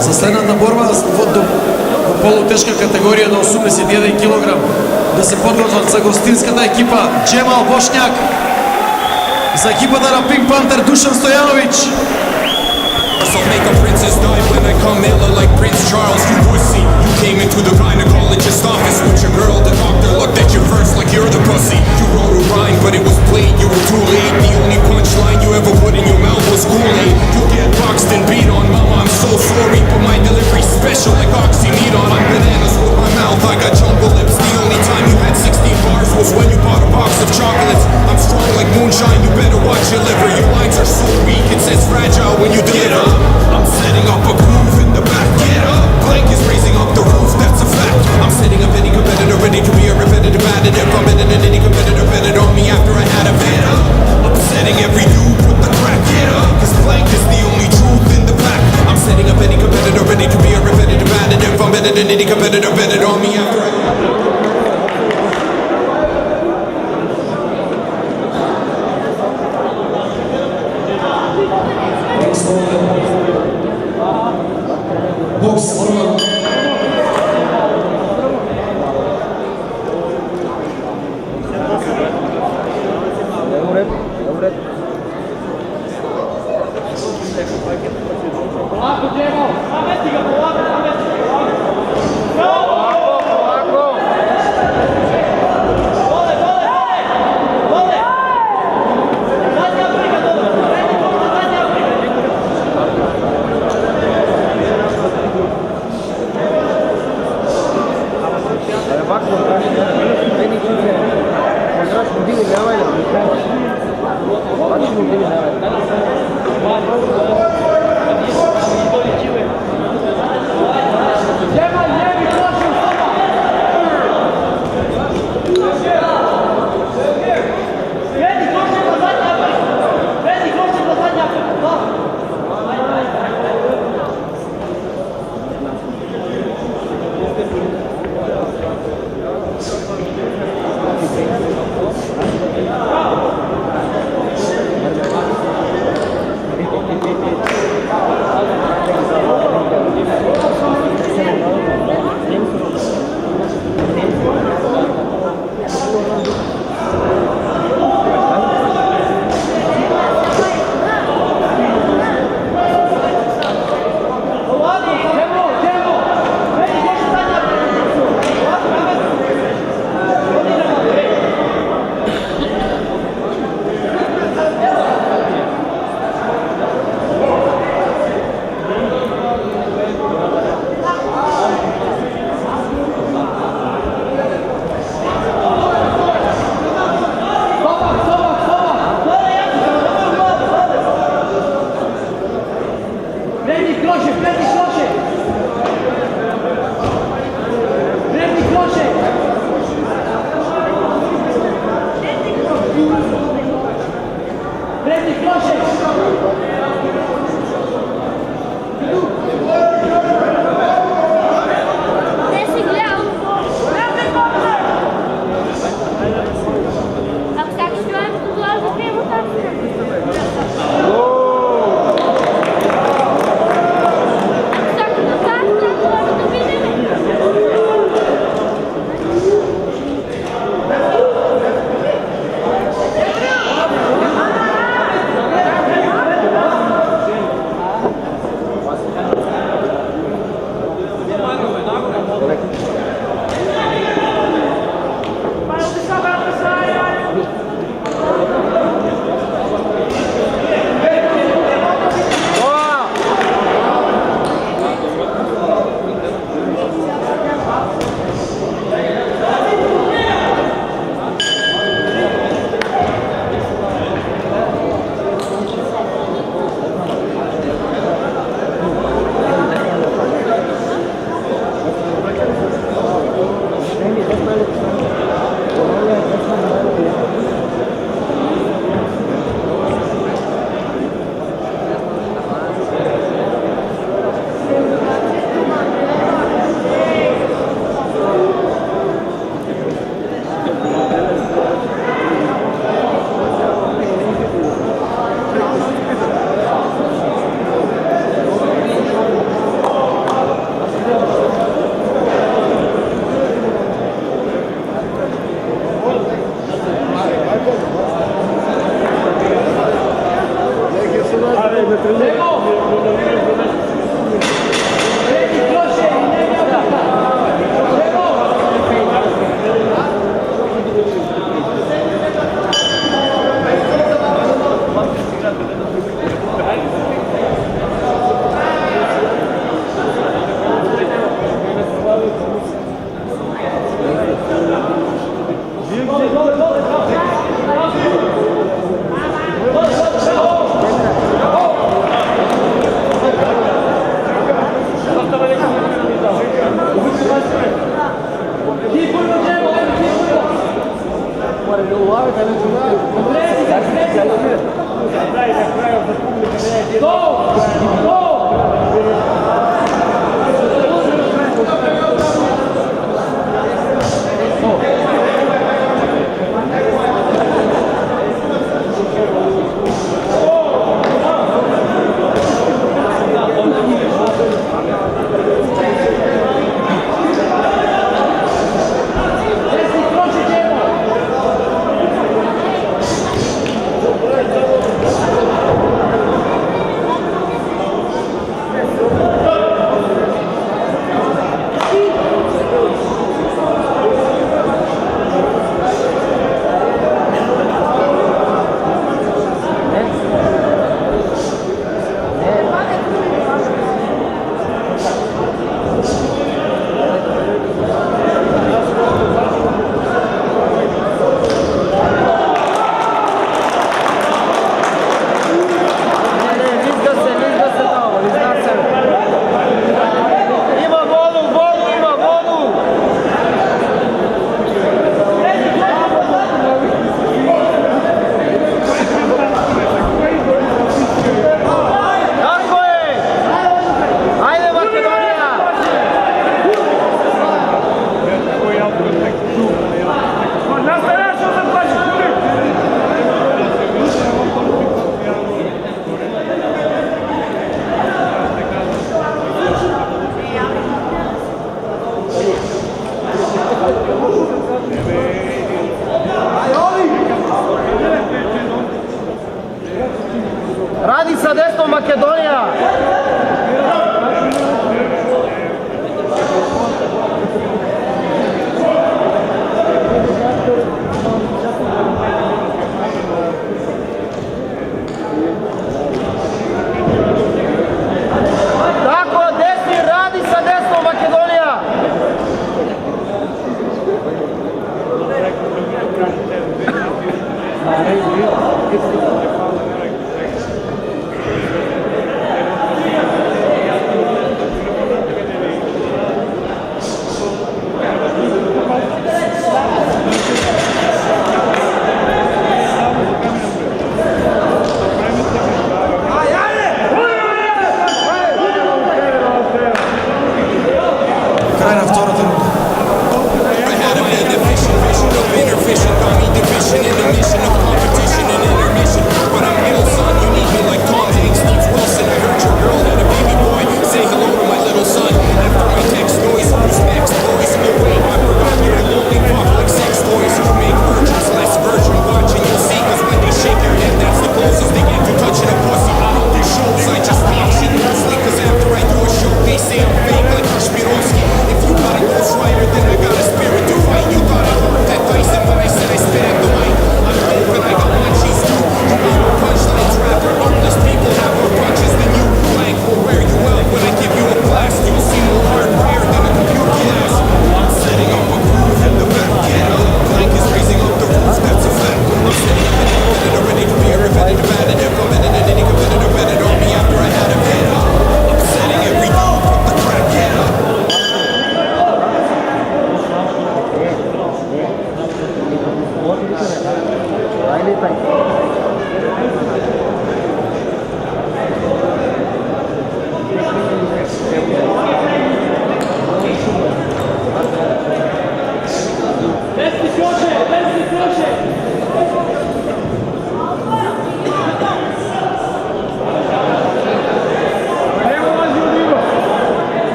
за следната борба до полутешка категорија до 81 кг да се подготват за гостинската екипа Джемал Бошњак, за екипата на Pink Panther Душан Стојановиќ. I'll make a princess die when I come ill like Prince Charles, you pussy. You came into the gynecologist office with your girl. The doctor looked at you first like you're the pussy. You wrote a rhyme but it was played, you were too late. The only punchline you ever put in your mouth was Kool-Aid. You get boxed and beat on, mama, I'm so sorry, but my delivery's special like oxyneedon. I'm bananas with my mouth, I got jumbo lips. The only time you had 16 bars was when you bought a box of chocolates. I'm strong like moonshine, you better watch your liver. Your lines are so weak, it says fragile when you deliver. I'm setting up a groove in the back. Get up! Blank is raising up the roof, that's a fact. I'm setting up any competitor ready to be a repetitive additive. I'm better than any competitor betted on me after I had a bet up. I'm setting every dude with the crack. Get up! Cause blank is the only truth in the pack. I'm setting up any competitor ready to be a repetitive additive. I'm better than any competitor betted on me after I had a bet. Boks, Orman. Preti Klošek!